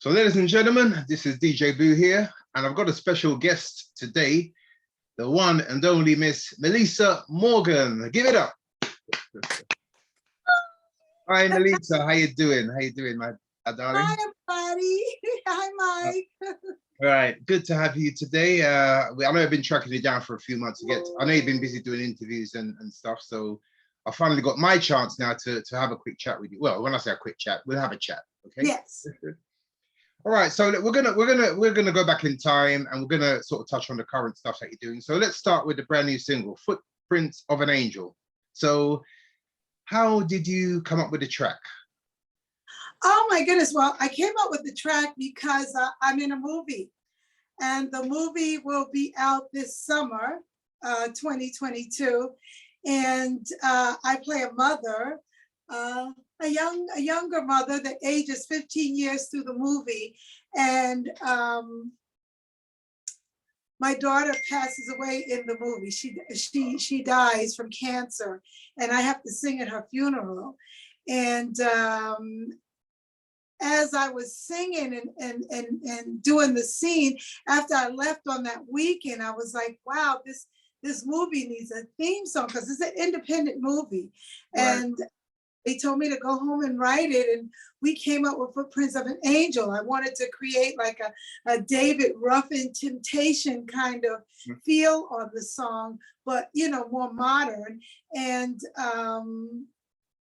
So, ladies and gentlemen, this is DJ Boo here, and I've got a special guest today, the one and only Miss Meli'sa Morgan. Give it up. Hi, Meli'sa. How you doing? How you doing, my darling? Hi, everybody. Hi, Mike. All right, good to have you today. I know I've been tracking you down for a few months. I know you've been busy doing interviews and stuff, so I finally got my chance now to have a quick chat with you. Well, when I say a quick chat, we'll have a chat. Okay. Yes. All right, so we're gonna go back in time, and we're gonna sort of touch on the current stuff that you're doing. So let's start with the brand new single, "Footprints of an Angel." So, how did you come up with the track? Oh my goodness. Well, I came up with the track because I'm in a movie, and the movie will be out this summer, 2022, and I play a mother. A younger mother that ages 15 years through the movie, and my daughter passes away in the movie. She dies from cancer, and I have to sing at her funeral. And as I was singing and doing the scene, after I left on that weekend, I was like, wow, this movie needs a theme song because it's an independent movie. Right. And they told me to go home and write it, and we came up with Footprints of an Angel. I wanted to create like a David Ruffin Temptation kind of feel on the song, but more modern. And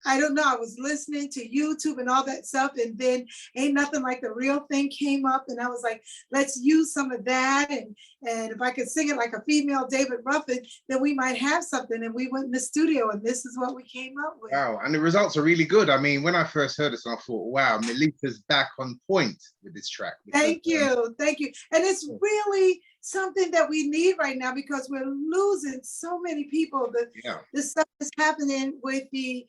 I don't know, I was listening to YouTube and all that stuff, and then Ain't Nothing Like the Real Thing came up, and I was like, let's use some of that, and if I could sing it like a female David Ruffin, then we might have something. And we went in the studio, and this is what we came up with. Wow, and the results are really good. I mean, when I first heard this, I thought, wow, Meli'sa's back on point with this track. Thank you. And it's really something that we need right now because we're losing so many people. The stuff is happening with the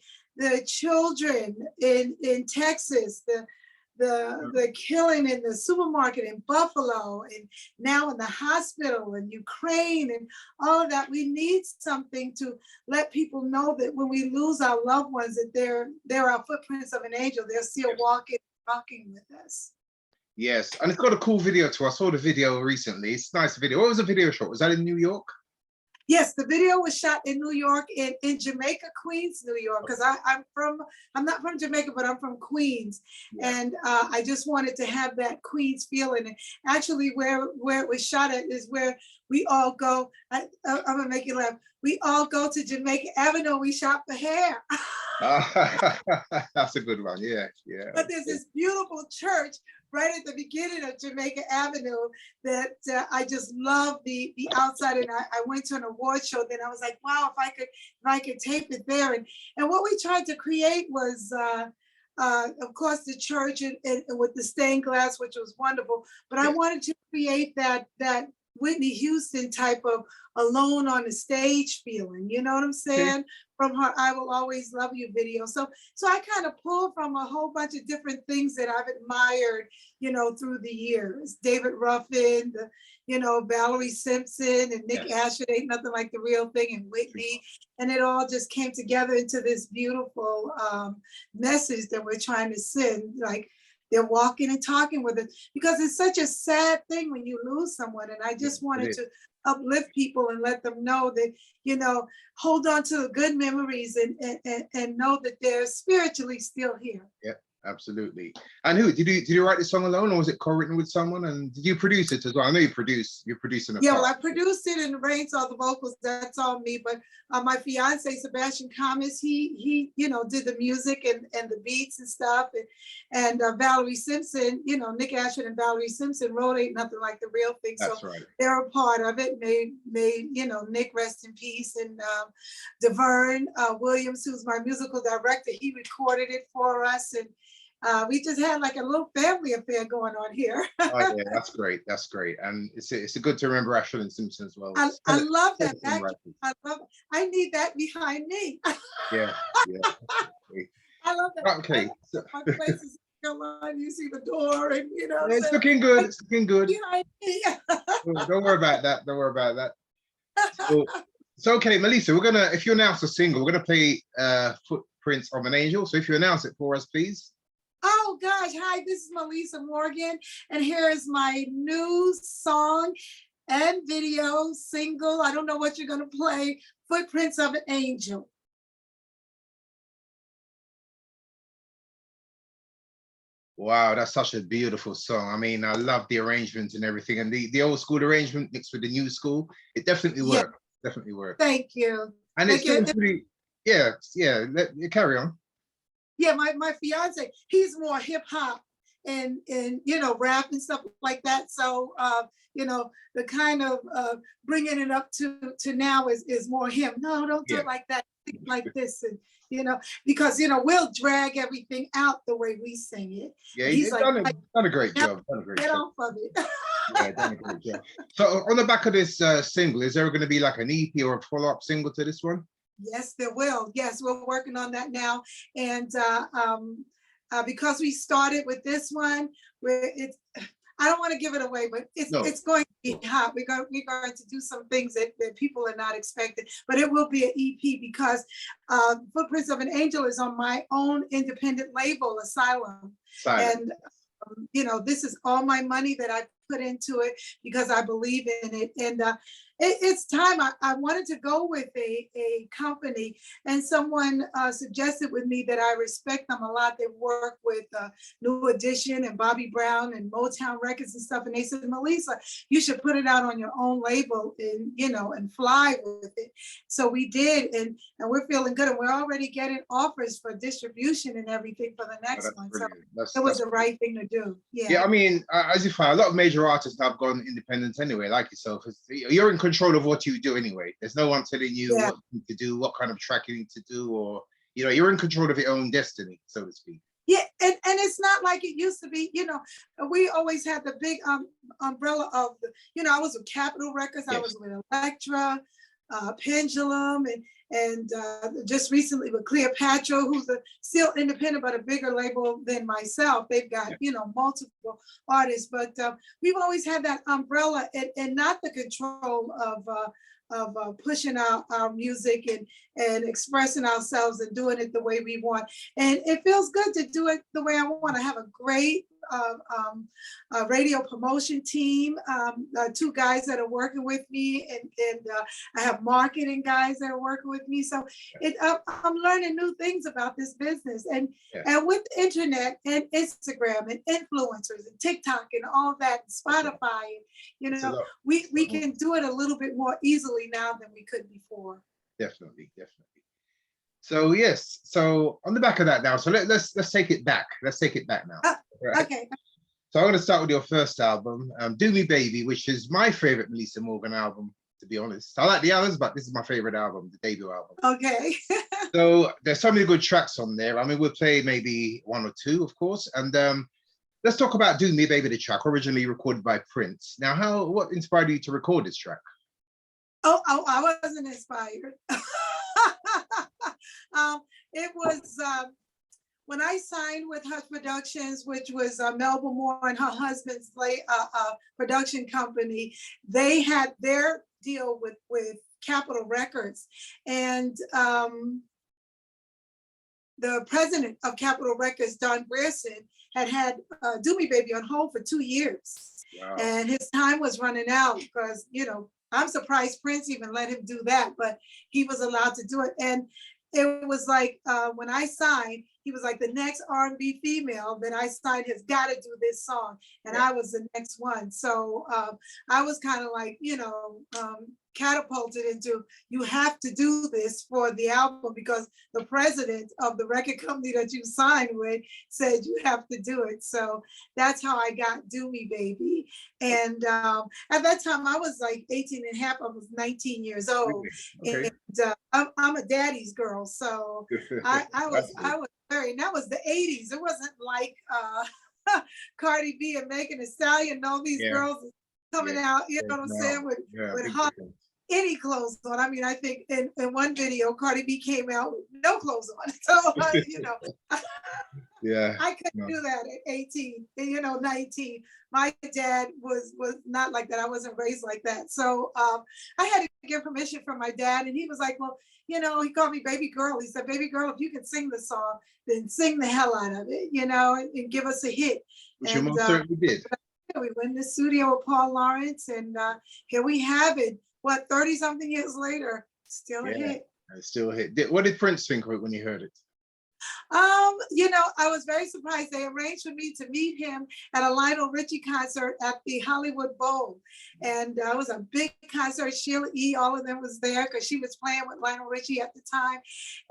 children in Texas, the killing in the supermarket in Buffalo, and now in the hospital in Ukraine, and all of that. We need something to let people know that when we lose our loved ones, that they're our footprints of an angel. They're still walking, talking with us. Yes, and it's got a cool video too. I saw the video recently. It's a nice video. What was the video shot? Was that in New York? Yes, the video was shot in New York, in Jamaica, Queens, New York, because I'm not from Jamaica, but I'm from Queens. Yeah. And I just wanted to have that Queens feeling. And actually where it was shot at is where we all go. I'm gonna make you laugh. We all go to Jamaica Avenue, we shop for hair. That's a good one, yeah. But there's this beautiful church right at the beginning of Jamaica Avenue that I just love the outside. And I went to an award show, then I was like, wow, if I could tape it there. And what we tried to create was, of course, the church and with the stained glass, which was wonderful. But I wanted to create that Whitney Houston type of alone on the stage feeling, you know what I'm saying? From her I Will Always Love You video. So I kind of pulled from a whole bunch of different things that I've admired, through the years. David Ruffin, Valerie Simpson, and Nick Ashford, Ain't Nothing Like the Real Thing, and Whitney. And it all just came together into this beautiful message that we're trying to send. Like, they're walking and talking with us, because it's such a sad thing when you lose someone. And I just wanted to uplift people and let them know that, hold on to the good memories and know that they're spiritually still here. Yeah, absolutely. And who did you write this song alone, or was it co-written with someone? And did you produce it as well? I know you're producing it. Yeah, well, I produced it and arranged all the vocals. That's all me. But my fiance, Sebastian Camus, he did the music and the beats and stuff. And Valerie Simpson, Nick Ashford and Valerie Simpson wrote Ain't Nothing Like the Real Thing. That's so right. They're a part of it. Made Nick rest in peace. And DeVern Williams, who's my musical director, he recorded it for us. And we just had like a little family affair going on here. Oh yeah, that's great. That's great, and it's good to remember Ashford and Simpson as well. I love that. I love it. I need that behind me. Yeah. I love that. Okay. My place is on. You see the door, and it's looking good. It's looking good. Behind me. Don't worry about that. So okay, Meli'sa, if you announce a single, we're gonna play Footprints of an Angel. So if you announce it for us, please. Oh gosh, hi, this is Meli'sa Morgan, and here is my new song and video single. I don't know what you're gonna play, Footprints of an Angel. Wow, that's such a beautiful song. I mean, I love the arrangement and everything, and the old school arrangement mixed with the new school. It definitely Yeah, worked. Definitely worked. thank you. And it Thank you. seems pretty. Yeah, yeah. You carry on. Yeah, my fiance, he's more hip hop and rap and stuff like that. So the kind of bringing it up to now is more him. No, don't do Yeah, it like that. Think like this, and because we'll drag everything out the way we sing it. yeah. And he's like, Done a great "Now job. Done a great get job. off of it." Yeah, done a great job. So on the back of this single, is there going to be like an EP or a follow-up single to this one? Yes, there will. Yes, we're working on that now. And because we started with this one, where I don't want to give it away, but No. it's going to be hot. We're going to do some things that people are not expecting, but it will be an EP because Footprints of an Angel is on my own independent label, Asylum. Silent. And this is all my money that I put into it because I believe in it. And it's time. I wanted to go with a company, and someone suggested with me that I respect them a lot. They work with New Edition and Bobby Brown and Motown Records and stuff. And they said, Mel'isa, you should put it out on your own label and fly with it. So we did, and we're feeling good. And we're already getting offers for distribution and everything for the next one. Brilliant. So it was the right thing to do. Yeah. Yeah, I mean, as you find, a lot of major artists have gone independent anyway, like yourself. You're in control of what you do anyway. There's no one telling you what you need to do, what kind of track you need to do, or you're in control of your own destiny, so to speak. Yeah, and it's not like it used to be. We always had the big umbrella of I was with Capitol Records, I was with Elektra, Pendulum, and just recently with Cleopatra, who's still independent but a bigger label than myself. They've got multiple artists, but we've always had that umbrella and not the control of pushing our music and expressing ourselves and doing it the way we want. And it feels good to do it the way I want. I have a great radio promotion team, 2 guys that are working with me, and I have marketing guys that are working with me. So I'm learning new things about this business, and with the internet and Instagram and influencers and TikTok and all that, and Spotify, we can do it a little bit more easily now than we could before. Definitely. So yes, so on the back of that now, so let's take it back. Let's take it back now. Right. Okay. So I'm going to start with your first album, Do Me Baby, which is my favorite Meli'sa Morgan album, to be honest. I like the others, but this is my favorite album, the debut album. Okay. So there's so many good tracks on there. I mean, we'll play maybe 1 or 2, of course. And let's talk about Do Me Baby, the track, originally recorded by Prince. Now, what inspired you to record this track? Oh, I wasn't inspired. It was when I signed with Hush Productions, which was Melba Moore and her husband's production company. They had their deal with Capitol Records, and the president of Capitol Records, Don Grierson, had Do Me Baby on hold for 2 years. Wow. And his time was running out because I'm surprised Prince even let him do that, but he was allowed to do it. And it was like when I signed, he was like, the next R&B female that I signed has got to do this song. And I was the next one. So I was kind of like, catapulted into, you have to do this for the album because the president of the record company that you signed with said you have to do it. So that's how I got Do Me Baby. And at that time I was like 18 and a half, I was 19 years old. Okay. And I'm a daddy's girl. So I was very, and that was the 80s. It wasn't like Cardi B and Megan Thee Stallion, all these girls coming out, you know what I'm saying, with hot any clothes on. I mean, I think in one video, Cardi B came out with no clothes on. So, I couldn't do that at 18, 19. My dad was not like that. I wasn't raised like that. So I had to get permission from my dad, and he was like, well, you know, he called me baby girl. He said, baby girl, if you can sing the song, then sing the hell out of it, you know, and give us a hit. Which you And most certainly did. we went in the studio with Paul Lawrence, and here we have it. What, 30 something years later, still a hit. It still hit. What did Prince think of it when you heard it? You know, I was very surprised. They arranged for me to meet him at a Lionel Richie concert at the Hollywood Bowl. And it was a big concert. Sheila E., all of them was there because she was playing with Lionel Richie at the time.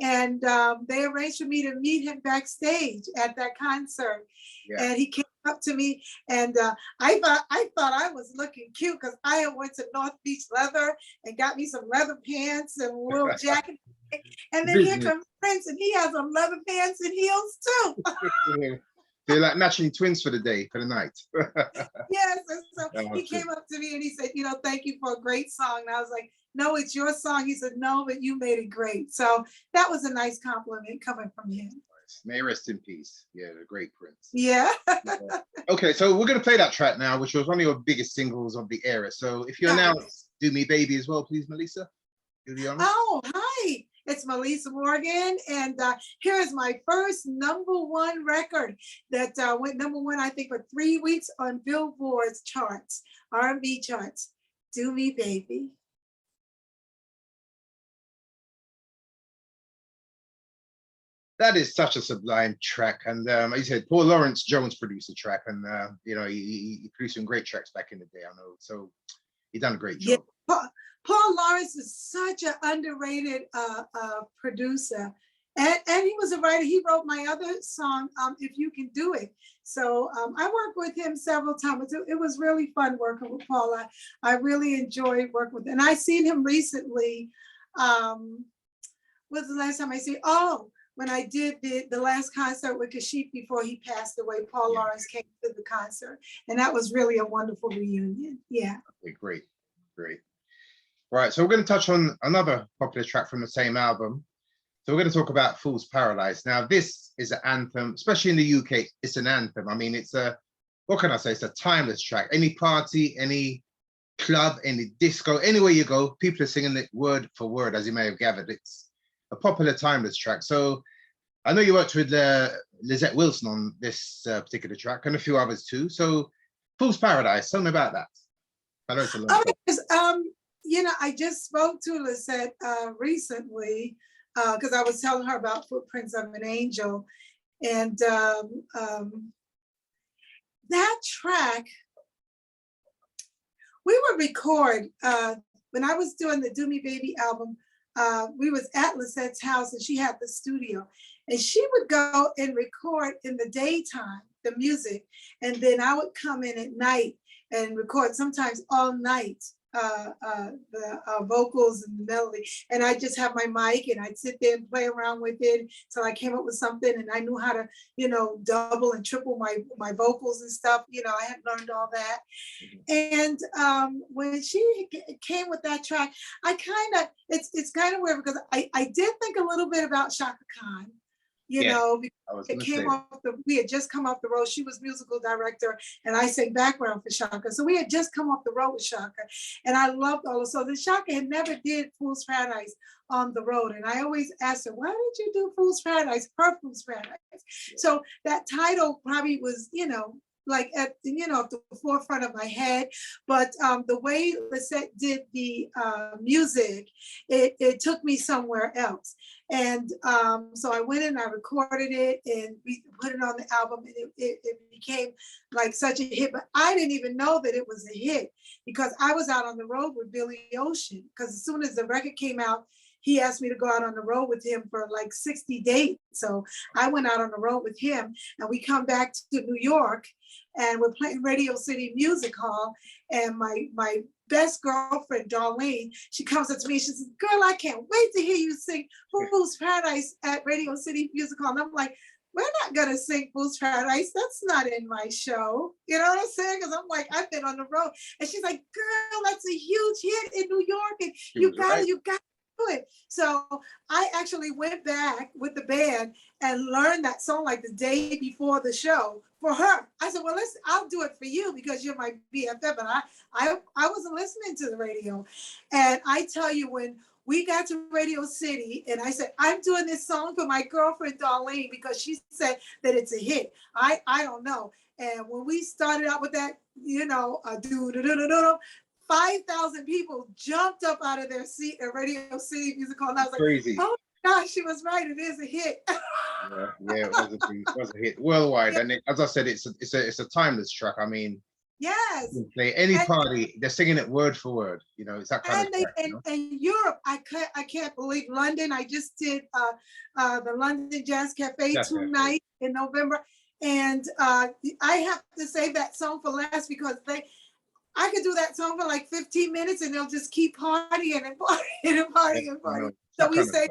And they arranged for me to meet him backstage at that concert. Yeah. And he came up to me, and I thought I was looking cute because I had went to North Beach Leather and got me some leather pants and a little jacket. And then here comes Prince, and he has on leather pants and heels too. They're like matching twins for the day, for the night. Yes, and so he came up to me and he said, you know, thank you for a great song. And I was like, no, it's your song. He said, no, but you made it great. So that was a nice compliment coming from him. May rest in peace. Yeah, the great Prince. Yeah. Okay, so we're going to play that track now, which was one of your biggest singles of the era. So if you announce Do Me Baby as well, please, Meli'sa. Oh, hi. It's Meli'sa Morgan, and here is my first #1 record that went #1, I think, for 3 weeks on Billboard's charts, R&B charts. Do Me Baby. That is such a sublime track, and like you said, Paul Lawrence Jones produced the track, and you know, he produced some great tracks back in the day. I know, so he done a great job. Yeah. Paul Lawrence is such an underrated producer, and he was a writer. He wrote my other song, "If You Can Do It." So I worked with him several times. It was really fun working with Paul. I really enjoyed working with him, and I seen him recently. What was the last time I seen? Oh, when I did the last concert with Kashif before he passed away. Paul Lawrence came to the concert, and that was really a wonderful reunion. Yeah. Okay, great. Right, so we're going to touch on another popular track from the same album. So we're going to talk about Fool's Paradise. Now, this is an anthem, especially in the UK, it's an anthem. I mean, it's what can I say? It's a timeless track. Any party, any club, any disco, anywhere you go, people are singing it word for word, as you may have gathered. It's a popular timeless track. So I know you worked with Lizette Wilson on this particular track and a few others too. So Fool's Paradise, tell me about that. I know it's a long you know, I just spoke to Lizette recently because I was telling her about Footprints of an Angel. And that track, we would record, when I was doing the Do Me Baby album, we was at Lizette's house and she had the studio. And she would go and record in the daytime, the music. And then I would come in at night and record sometimes all night. The vocals and the melody, and I just have my mic and I'd sit there and play around with it till I came up with something, and I knew how to, you know, double and triple my vocals and stuff. You know, I had learned all that. And when she came with that track, I kind of, it's kind of weird because I did think a little bit about Shaka Khan. You know, because we had just come off the road. She was musical director and I sang background for Shaka. So we had just come off the road with Shaka, and I loved all of. So the Shaka had never did Fool's Paradise on the road. And I always asked her, why did you do Fool's Paradise, her Fool's Paradise? Yeah. So that title probably was, you know, like at the forefront of my head, but the way Lisette did the music, it took me somewhere else. And so I went and I recorded it and we put it on the album, and it became like such a hit. But I didn't even know that it was a hit because I was out on the road with Billy Ocean, because as soon as the record came out, he asked me to go out on the road with him for like 60 dates. So I went out on the road with him, and we come back to New York, and we're playing Radio City Music Hall. And my best girlfriend, Darlene, she comes up to me and she says, girl, I can't wait to hear you sing Fool's Paradise at Radio City Music Hall. And I'm like, we're not gonna sing Fool's Paradise. That's not in my show. You know what I'm saying? Because I'm like, I've been on the road. And she's like, girl, that's a huge hit in New York. And you got it. it. So I actually went back with the band and learned that song like the day before the show for her. I said, well, listen, I'll do it for you because you're my BFF. But I wasn't listening to the radio. And I tell you, when we got to Radio City and I said, I'm doing this song for my girlfriend, Darlene, because she said that it's a hit. I don't know. And when we started out with that, do 5,000 people jumped up out of their seat at Radio City Music Hall. And I was like, Crazy. oh my gosh, she was right. It is a hit. Yeah, it was a hit worldwide. Yeah. And as I said, it's a timeless track. I mean, yes. You can play any party, they're singing it word for word. It's that kind of track. And Europe, I can't believe London. I just did the London Jazz Cafe nights in November. And I have to save that song for last because I could do that song for like 15 minutes and they'll just keep partying and partying and partying and partying. So we say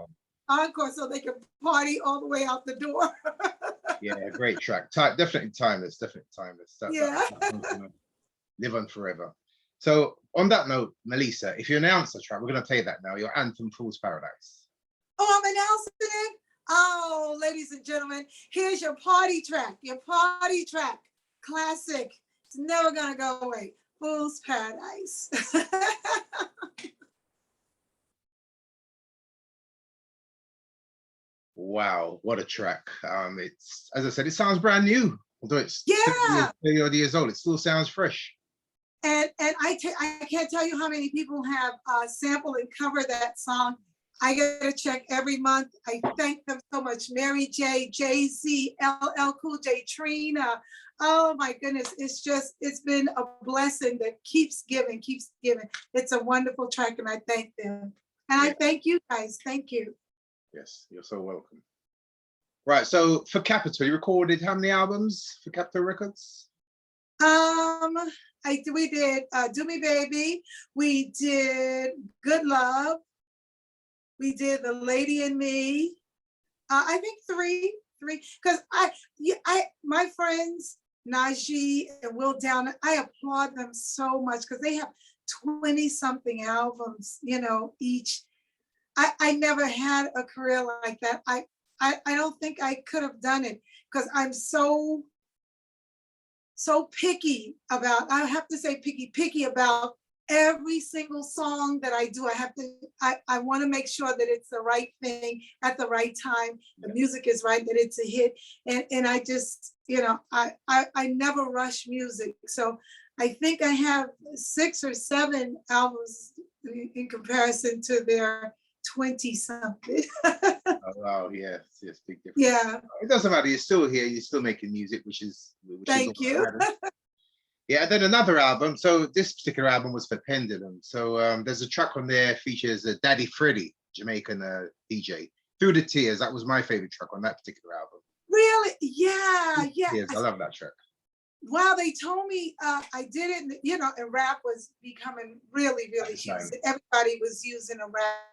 encore so they can party all the way out the door. Yeah, great track. Definitely timeless. Yeah. Live on forever. So on that note, Meli'sa, if you announce the track, we're going to play that now. Your anthem, Fool's Paradise. Oh, I'm announcing it? Oh, ladies and gentlemen, here's your party track. Classic. It's never going to go away. Fool's Paradise. Wow, what a track. It's, as I said, it sounds brand new. Although it's 30 odd years old, it still sounds fresh. And I can't tell you how many people have sampled and covered that song. I get a check every month. I thank them so much. Mary J, Jay-Z, LL Cool J, Trina. Oh my goodness, it's been a blessing that keeps giving. It's a wonderful track and I thank them. And I thank you guys, thank you. Yes, you're so welcome. Right, so for Capitol, you recorded how many albums for Capitol Records? We did Do Me Baby, we did Good Love, we did The Lady in Me. I think three, because my friends Najee and Will Down, I applaud them so much because they have 20-something albums, each. I never had a career like that. I don't think I could have done it because I'm so picky about, I have to say picky about every single song that I do. I want to make sure that it's the right thing at the right time. The music is right, that it's a hit. And I just, I never rush music. So I think I have 6 or 7 albums in comparison to their 20-something. Oh, wow, yes, big difference. Yeah. It doesn't matter, you're still here, you're still making music, which is Thank you. Yeah, and then another album. So this particular album was for Pendulum. So there's a track on there features Daddy Freddy, Jamaican DJ. Through the Tears, that was my favorite track on that particular album. Really? Yeah. Yes, I love that track. Wow, they told me I did it, and rap was becoming really huge. Everybody was using a rap